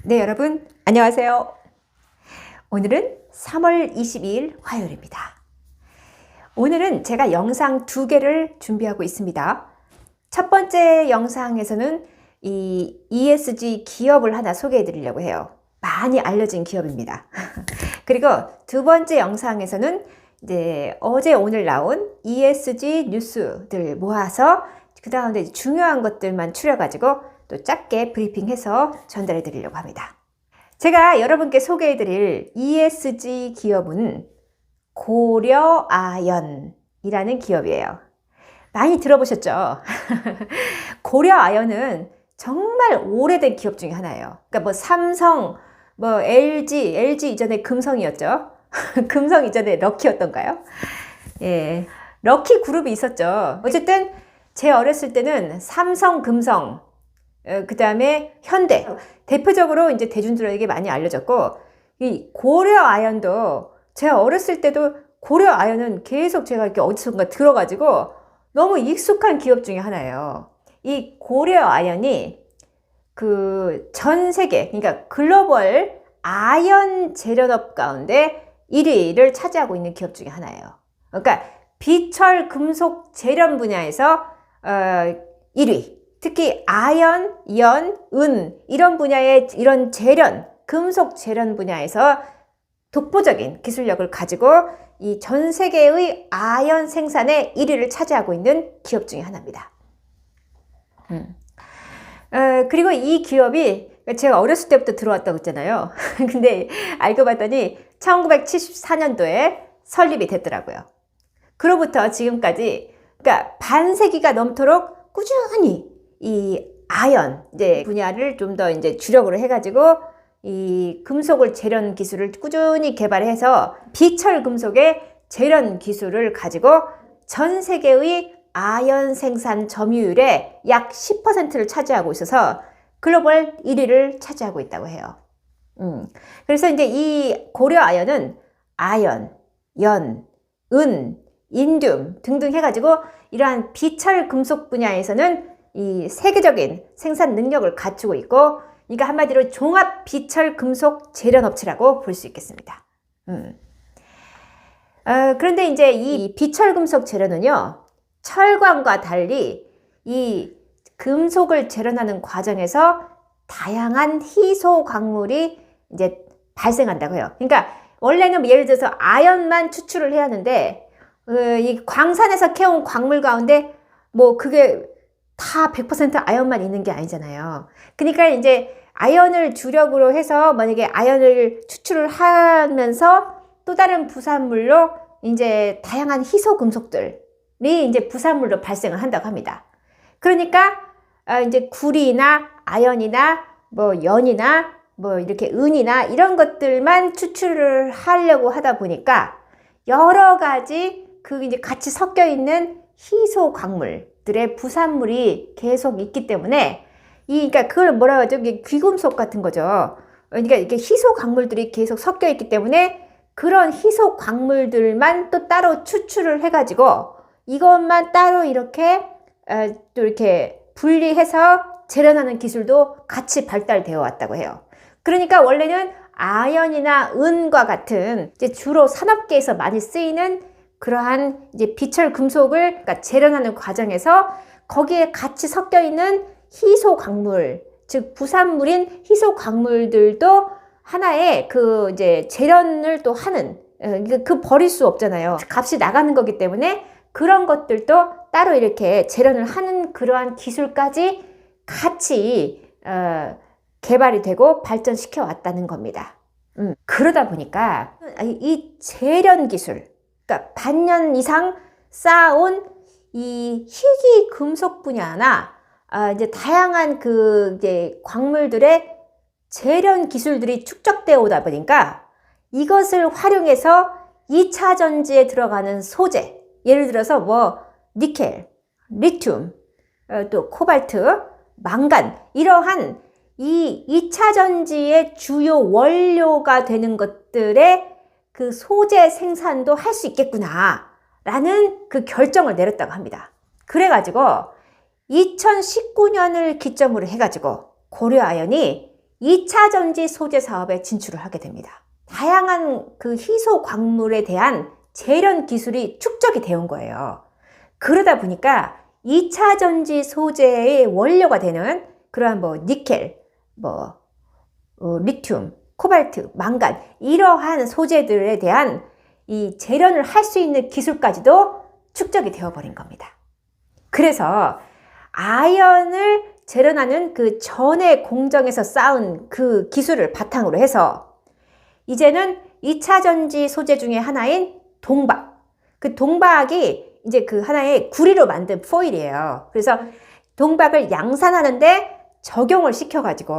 네, 여러분 안녕하세요. 오늘은 3월 22일 화요일입니다. 오늘은 제가 영상 2개를 준비하고 있습니다. 첫 번째 영상에서는 이 ESG 기업을 하나 소개해 드리려고 해요. 많이 알려진 기업입니다. 그리고 두 번째 영상에서는 이제 어제 오늘 나온 ESG 뉴스들 모아서 그 다음에 중요한 것들만 추려가지고 또 짧게 브리핑해서 전달해 드리려고 합니다. 제가 여러분께 소개해 드릴 ESG 기업은 고려아연이라는 기업이에요. 많이 들어보셨죠? 고려아연은 정말 오래된 기업 중에 하나예요. 그러니까 뭐 삼성, 뭐 LG 이전에 금성이었죠. 금성 이전에 럭키였던가요? 예, 럭키 그룹이 있었죠. 어쨌든 제 어렸을 때는 삼성, 금성, 그 다음에 현대, 대표적으로 이제 대중들에게 많이 알려졌고, 이 고려아연도 제가 어렸을 때도 고려아연은 계속 제가 이렇게 어디선가 들어가지고 너무 익숙한 기업 중에 하나예요. 이 고려아연이 그 전 세계, 그러니까 글로벌 아연 재련업 가운데 1위를 차지하고 있는 기업 중에 하나예요. 그러니까 비철 금속 재련 분야에서 1위. 특히 아연, 연, 은 이런 분야의 이런 재련, 금속 재련 분야에서 독보적인 기술력을 가지고 이 전 세계의 아연 생산의 1위를 차지하고 있는 기업 중에 하나입니다. 그리고 이 기업이 제가 어렸을 때부터 들어왔다고 했잖아요. 근데 알고 봤더니 1974년도에 설립이 됐더라고요. 그로부터 지금까지 그러니까 반세기가 넘도록 꾸준히 이 아연 이제 분야를 좀 더 이제 주력으로 해가지고 이 금속을 재련 기술을 꾸준히 개발해서 비철 금속의 재련 기술을 가지고 전 세계의 아연 생산 점유율의 약 10%를 차지하고 있어서 글로벌 1위를 차지하고 있다고 해요. 그래서 이제 이 고려아연은 아연, 연, 은, 인듐 등등 해가지고 이러한 비철 금속 분야에서는 이 세계적인 생산 능력을 갖추고 있고, 그러니까 한마디로 종합 비철 금속 재련 업체라고 볼 수 있겠습니다. 그런데 이제 이 비철 금속 재련은요, 철광과 달리 이 금속을 재련하는 과정에서 다양한 희소 광물이 이제 발생한다고 해요. 그러니까 원래는 예를 들어서 아연만 추출을 해야 하는데 이 광산에서 캐온 광물 가운데 뭐 그게 다 100% 아연만 있는 게 아니잖아요. 그러니까 이제 아연을 주력으로 해서 만약에 아연을 추출을 하면서 또 다른 부산물로 이제 다양한 희소 금속들이 이제 부산물로 발생을 한다고 합니다. 그러니까 이제 구리나 아연이나 뭐 연이나 뭐 이렇게 은이나 이런 것들만 추출을 하려고 하다 보니까 여러 가지 그 이제 같이 섞여 있는 희소 광물들의 부산물이 계속 있기 때문에 그러니까 그걸 뭐라고 하죠? 이게 귀금속 같은 거죠. 그러니까 이렇게 희소 광물들이 계속 섞여 있기 때문에 그런 희소 광물들만 또 따로 추출을 해가지고 이것만 따로 이렇게 또 이렇게 분리해서 재련하는 기술도 같이 발달되어 왔다고 해요. 그러니까 원래는 아연이나 은과 같은 이제 주로 산업계에서 많이 쓰이는 그러한 이제 비철 금속을 그러니까 재련하는 과정에서 거기에 같이 섞여 있는 희소 광물, 즉 부산물인 희소 광물들도 하나의 그 이제 재련을 또 하는 그 버릴 수 없잖아요. 값이 나가는 거기 때문에 그런 것들도 따로 이렇게 재련을 하는 그러한 기술까지 같이 개발이 되고 발전시켜 왔다는 겁니다. 그러다 보니까 이 재련 기술, 그러니까 반년 이상 쌓아온 이 희귀 금속 분야나 이제 다양한 그 이제 광물들의 재련 기술들이 축적되어 오다 보니까 이것을 활용해서 2차 전지에 들어가는 소재, 예를 들어서 뭐 니켈, 리튬, 또 코발트, 망간 이러한 이 2차 전지의 주요 원료가 되는 것들의 그 소재 생산도 할 수 있겠구나 라는 그 결정을 내렸다고 합니다. 그래가지고 2019년을 기점으로 해가지고 고려아연이 2차 전지 소재 사업에 진출을 하게 됩니다. 다양한 그 희소 광물에 대한 재련 기술이 축적이 되어 거예요. 그러다 보니까 2차 전지 소재의 원료가 되는 그러한 뭐 니켈, 리튬, 코발트, 망간 이러한 소재들에 대한 이 재련을 할 수 있는 기술까지도 축적이 되어 버린 겁니다. 그래서 아연을 재련하는 그 전의 공정에서 쌓은 그 기술을 바탕으로 해서 이제는 2차 전지 소재 중에 하나인 동박. 그 동박이 이제 그 하나의 구리로 만든 포일이에요. 그래서 동박을 양산하는데 적용을 시켜가지고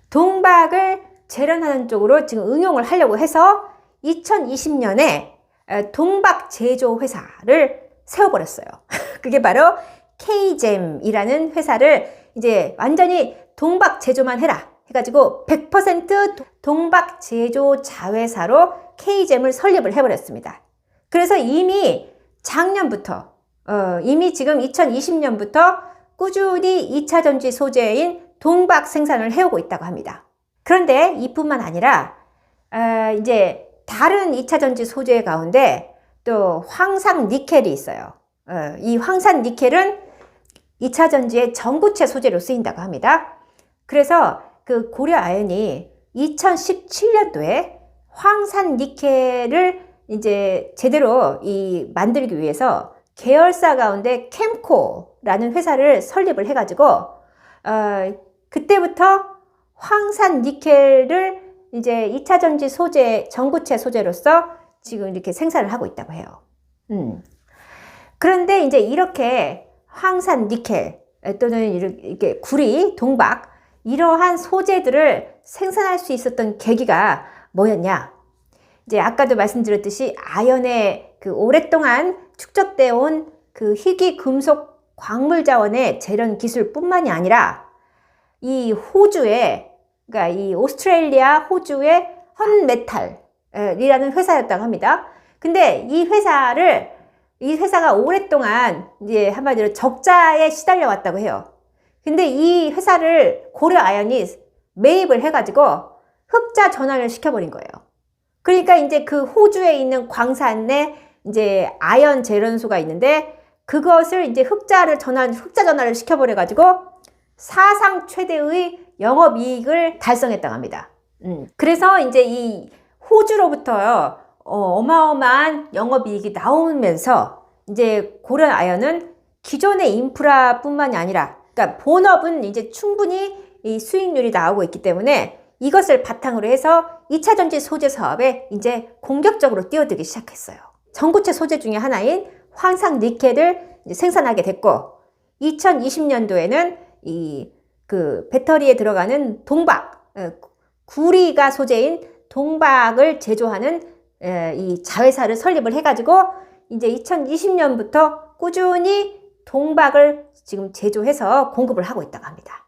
동박을 재련하는 쪽으로 지금 응용을 하려고 해서 2020년에 동박 제조 회사를 세워버렸어요. 그게 바로 K잼이라는 회사를 이제 완전히 동박 제조만 해라 해가지고 100% 동박 제조 자회사로 K잼을 설립을 해버렸습니다. 그래서 이미 작년부터 이미 지금 2020년부터 꾸준히 2차 전지 소재인 동박 생산을 해오고 있다고 합니다. 그런데 이뿐만 아니라 이제 다른 2차 전지 소재 가운데 또 황산 니켈이 있어요. 이 황산 니켈은 2차 전지의 전구체 소재로 쓰인다고 합니다. 그래서 그 고려아연이 2017년도에 황산 니켈을 이제 제대로 만들기 위해서 계열사 가운데 캠코라는 회사를 설립을 해가지고 그때부터 황산 니켈을 이제 2차 전지 소재, 전구체 소재로서 지금 이렇게 생산을 하고 있다고 해요. 그런데 이제 이렇게 황산 니켈 또는 이렇게 구리, 동박 이러한 소재들을 생산할 수 있었던 계기가 뭐였냐? 이제 아까도 말씀드렸듯이 아연의 그 오랫동안 축적되어 온 그 희귀 금속 광물 자원의 재련 기술뿐만이 아니라 이 호주의 그러니까 이 오스트레일리아 호주의 헌메탈이라는 회사였다고 합니다. 근데 이 회사가 오랫동안 이제 한마디로 적자에 시달려 왔다고 해요. 근데 이 회사를 고려아연이 매입을 해가지고 흑자 전환을 시켜버린 거예요. 그러니까 이제 그 호주에 있는 광산에 이제 아연 재련소가 있는데 그것을 이제 흑자 전환을 시켜버려가지고 사상 최대의 영업이익을 달성했다고 합니다. 그래서 이제 이 호주로부터 어마어마한 영업이익이 나오면서 이제 고려아연은 기존의 인프라뿐만이 아니라 그러니까 본업은 이제 충분히 이 수익률이 나오고 있기 때문에 이것을 바탕으로 해서 2차 전지 소재 사업에 이제 공격적으로 뛰어들기 시작했어요. 전구체 소재 중에 하나인 황산 니켈을 이제 생산하게 됐고 2020년도에는 그 배터리에 들어가는 동박, 구리가 소재인 동박을 제조하는 이 자회사를 설립을 해가지고 이제 2020년부터 꾸준히 동박을 지금 제조해서 공급을 하고 있다고 합니다.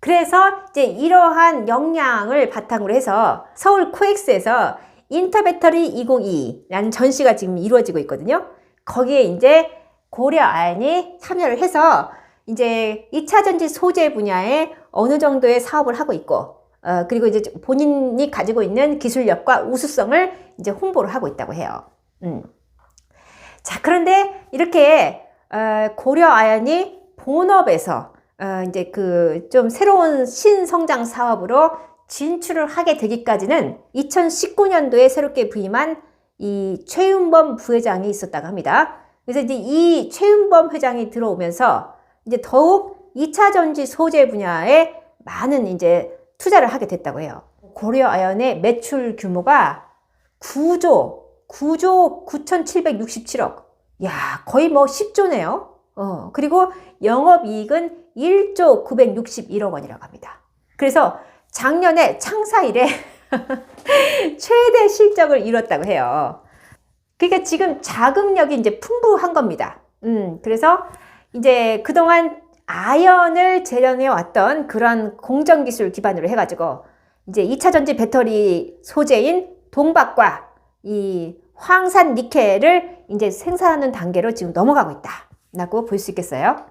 그래서 이제 이러한 역량을 바탕으로 해서 서울 코엑스에서 인터배터리 2022라는 전시가 지금 이루어지고 있거든요. 거기에 이제 고려아연이 참여를 해서 이제 2차 전지 소재 분야에 어느 정도의 사업을 하고 있고, 그리고 이제 본인이 가지고 있는 기술력과 우수성을 이제 홍보를 하고 있다고 해요. 자, 그런데 이렇게 고려아연이 본업에서 이제 그 좀 새로운 신성장 사업으로 진출을 하게 되기까지는 2019년도에 새롭게 부임한 이 최윤범 부회장이 있었다고 합니다. 그래서 이제 이 최윤범 회장이 들어오면서 이제 더욱 2차 전지 소재 분야에 많은 이제 투자를 하게 됐다고 해요. 고려아연의 매출 규모가 9조 9,767억. 야, 거의 뭐 10조네요. 그리고 영업이익은 1조 961억 원이라고 합니다. 그래서 작년에 창사 이래 최대 실적을 이뤘다고 해요. 그러니까 지금 자금력이 이제 풍부한 겁니다. 그래서 이제 그동안 아연을 재련해 왔던 그런 공정기술 기반으로 해가지고 이제 2차 전지 배터리 소재인 동박과 이 황산 니켈을 이제 생산하는 단계로 지금 넘어가고 있다라고 볼 수 있겠어요.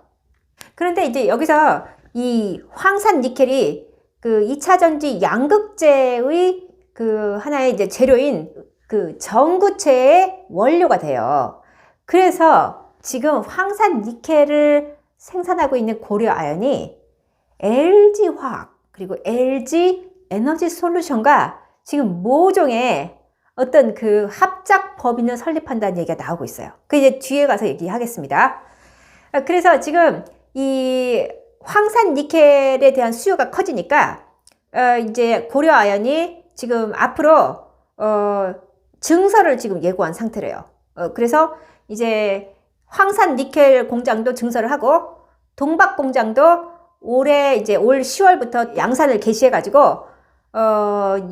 그런데 이제 여기서 이 황산 니켈이 그 2차 전지 양극재의 그 하나의 이제 재료인 그 전구체의 원료가 돼요. 그래서 지금 황산 니켈을 생산하고 있는 고려아연이 LG화학 그리고 LG에너지솔루션과 지금 모종의 어떤 그 합작 법인을 설립한다는 얘기가 나오고 있어요. 그 이제 뒤에 가서 얘기하겠습니다. 그래서 지금 이 황산 니켈에 대한 수요가 커지니까 이제 고려아연이 지금 앞으로 증설을 지금 예고한 상태래요. 그래서 이제 황산 니켈 공장도 증설을 하고 동박 공장도 올해 이제 올 10월부터 양산을 개시해가지고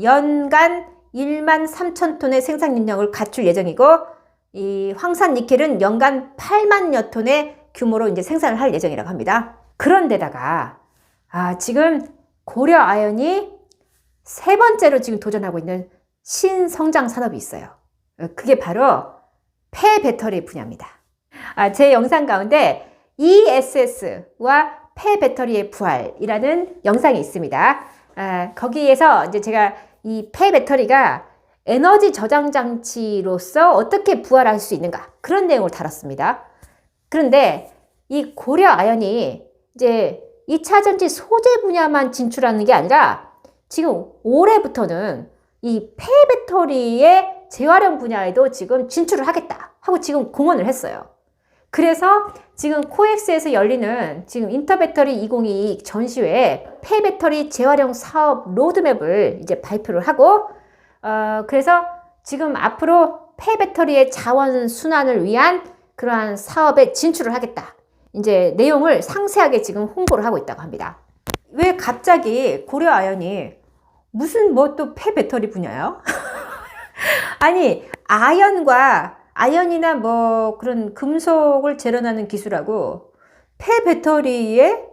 연간 1만 3천 톤의 생산능력을 갖출 예정이고 이 황산 니켈은 연간 8만여 톤의 규모로 이제 생산을 할 예정이라고 합니다. 그런데다가 지금 고려아연이 세 번째로 지금 도전하고 있는 신성장 산업이 있어요. 그게 바로 폐배터리 분야입니다. 제 영상 가운데 ESS와 폐배터리의 부활이라는 영상이 있습니다. 거기에서 이제 제가 이 폐배터리가 에너지 저장 장치로서 어떻게 부활할 수 있는가 그런 내용을 다뤘습니다. 그런데 이 고려아연이 이제 2차 전지 소재 분야만 진출하는 게 아니라 지금 올해부터는 이 폐배터리의 재활용 분야에도 지금 진출을 하겠다 하고 지금 공언을 했어요. 그래서 지금 코엑스에서 열리는 지금 인터배터리 2022 전시회에 폐배터리 재활용 사업 로드맵을 이제 발표를 하고 그래서 지금 앞으로 폐배터리의 자원 순환을 위한 그러한 사업에 진출을 하겠다. 이제 내용을 상세하게 지금 홍보를 하고 있다고 합니다. 왜 갑자기 고려아연이 무슨 뭐 또 폐배터리 분야요? 아니 아연이나 뭐 그런 금속을 재련하는 기술하고 폐배터리에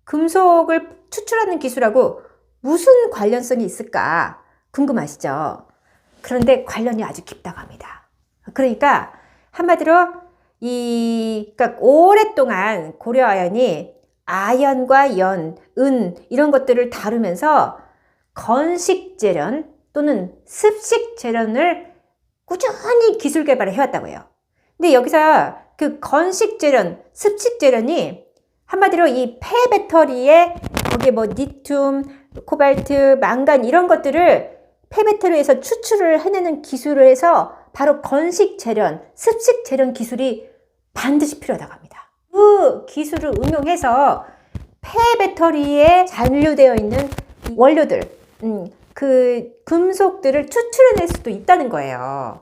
금속을 추출하는 기술하고 무슨 관련성이 있을까 궁금하시죠? 그런데 관련이 아주 깊다고 합니다. 그러니까 한마디로 그러니까 오랫동안 고려아연이 아연과 연, 은 이런 것들을 다루면서 건식 재련 또는 습식 재련을 꾸준히 기술 개발을 해왔다고 해요. 근데 여기서 그 건식 재련, 습식 재련이 한마디로 이 폐배터리에 거기에 뭐 리튬, 코발트, 망간 이런 것들을 폐배터리에서 추출을 해내는 기술을 해서 바로 건식 재련, 습식 재련 기술이 반드시 필요하다고 합니다. 그 기술을 응용해서 폐배터리에 잔류되어 있는 원료들, 그 금속들을 추출해낼 수도 있다는 거예요.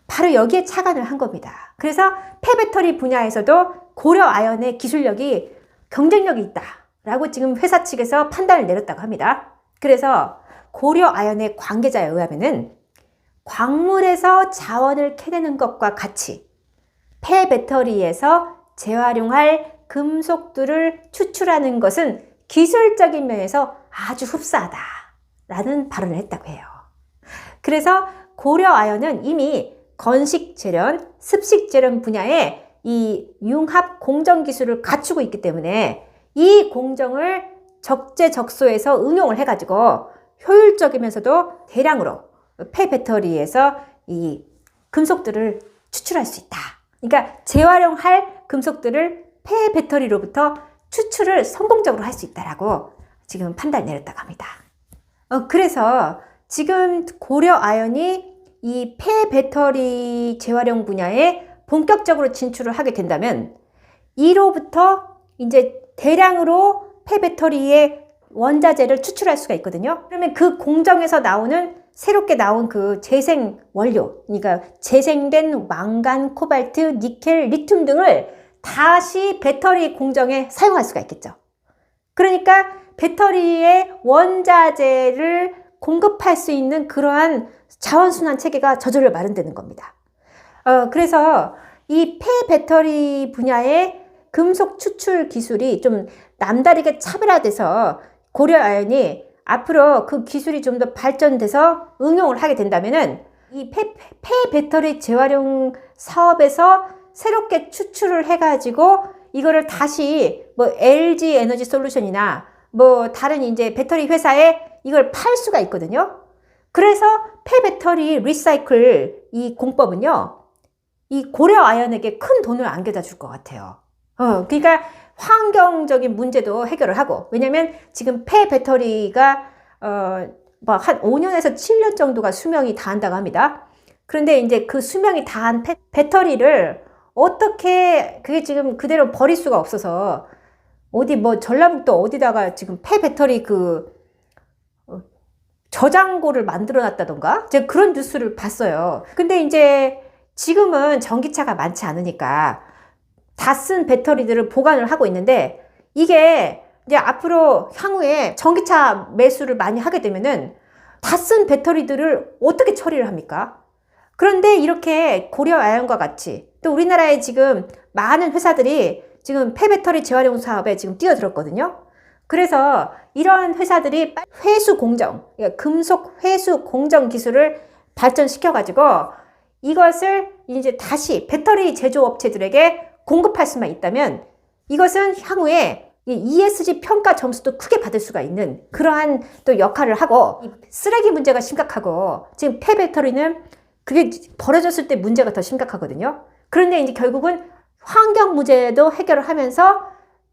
바로 여기에 착안을 한 겁니다. 그래서 폐배터리 분야에서도 고려아연의 기술력이 경쟁력이 있다라고 지금 회사 측에서 판단을 내렸다고 합니다. 그래서 고려아연의 관계자에 의하면은 광물에서 자원을 캐내는 것과 같이 폐배터리에서 재활용할 금속들을 추출하는 것은 기술적인 면에서 아주 흡사하다라는 발언을 했다고 해요. 그래서 고려아연은 이미 건식 재련, 습식 재련 분야에 이 융합 공정 기술을 갖추고 있기 때문에 이 공정을 적재적소에서 응용을 해가지고 효율적이면서도 대량으로 폐배터리에서 이 금속들을 추출할 수 있다. 그러니까 재활용할 금속들을 폐배터리로부터 추출을 성공적으로 할 수 있다라고 지금 판단을 내렸다고 합니다. 그래서 지금 고려아연이 이 폐배터리 재활용 분야에 본격적으로 진출을 하게 된다면 이로부터 이제 대량으로 폐배터리의 원자재를 추출할 수가 있거든요. 그러면 그 공정에서 나오는 새롭게 나온 그 재생 원료, 그러니까 재생된 망간, 코발트, 니켈, 리튬 등을 다시 배터리 공정에 사용할 수가 있겠죠. 그러니까 배터리의 원자재를 공급할 수 있는 그러한 자원순환 체계가 저절로 마련되는 겁니다. 그래서 이 폐배터리 분야의 금속 추출 기술이 좀 남다르게 차별화돼서 고려아연이 앞으로 그 기술이 좀 더 발전돼서 응용을 하게 된다면은 이 폐배터리 재활용 사업에서 새롭게 추출을 해가지고 이거를 다시 뭐 LG 에너지 솔루션이나 뭐 다른 이제 배터리 회사에 이걸 팔 수가 있거든요. 그래서 폐배터리 리사이클 이 공법은요, 이 고려 아연에게 큰 돈을 안겨다 줄 것 같아요. 그러니까 환경적인 문제도 해결을 하고, 왜냐면 지금 폐배터리가 뭐 한 5년에서 7년 정도가 수명이 다한다고 합니다. 그런데 이제 그 수명이 다한 배터리를 어떻게, 그게 지금 그대로 버릴 수가 없어서 어디 뭐 전라북도 어디다가 지금 폐배터리 그 저장고를 만들어 놨다던가 제가 그런 뉴스를 봤어요. 근데 이제 지금은 전기차가 많지 않으니까 다 쓴 배터리들을 보관을 하고 있는데, 이게 이제 앞으로 향후에 전기차 매수를 많이 하게 되면은 다 쓴 배터리들을 어떻게 처리를 합니까? 그런데 이렇게 고려 아연과 같이 또 우리나라에 지금 많은 회사들이 지금 폐배터리 재활용 사업에 지금 뛰어들었거든요. 그래서 이런 회사들이 회수 공정, 금속 회수 공정 기술을 발전시켜 가지고 이것을 이제 다시 배터리 제조업체들에게 공급할 수만 있다면, 이것은 향후에 ESG 평가 점수도 크게 받을 수가 있는 그러한 또 역할을 하고, 쓰레기 문제가 심각하고 지금 폐배터리는 그게 버려졌을 때 문제가 더 심각하거든요. 그런데 이제 결국은 환경 문제도 해결을 하면서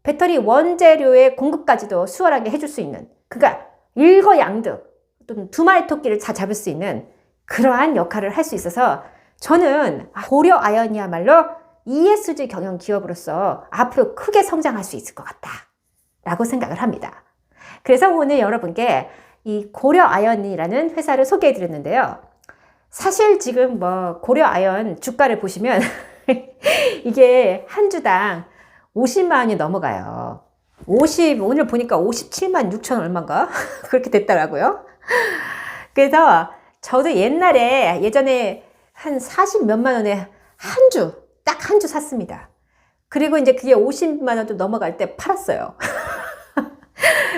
배터리 원재료의 공급까지도 수월하게 해줄 수 있는, 그러니까 일거양득 좀 두 마리 토끼를 다 잡을 수 있는 그러한 역할을 할 수 있어서, 저는 고려 아연이야말로 ESG 경영 기업으로서 앞으로 크게 성장할 수 있을 것 같다 라고 생각을 합니다. 그래서 오늘 여러분께 이 고려 아연이라는 회사를 소개해 드렸는데요. 사실 지금 뭐 고려 아연 주가를 보시면 이게 한 주당 50만 원이 넘어가요. 오늘 보니까 57만 6천 얼마인가? 그렇게 됐더라고요. 그래서 저도 예전에 한 40 몇만 원에 딱 한 주 샀습니다. 그리고 이제 그게 50만 원도 넘어갈 때 팔았어요.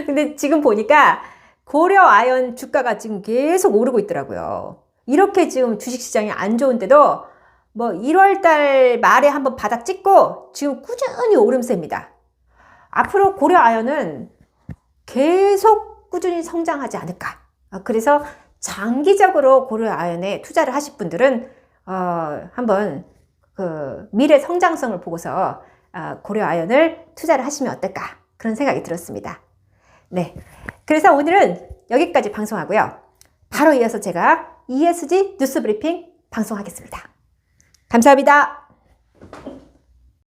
근데 지금 보니까 고려 아연 주가가 지금 계속 오르고 있더라고요. 이렇게 지금 주식시장이 안 좋은데도 뭐 1월달 말에 한번 바닥 찍고 지금 꾸준히 오름세입니다. 앞으로 고려 아연은 계속 꾸준히 성장하지 않을까. 그래서 장기적으로 고려 아연에 투자를 하실 분들은 한번 그 미래 성장성을 보고서 고려 아연을 투자를 하시면 어떨까, 그런 생각이 들었습니다. 네, 그래서 오늘은 여기까지 방송하고요. 바로 이어서 제가 ESG 뉴스 브리핑 방송하겠습니다. 감사합니다.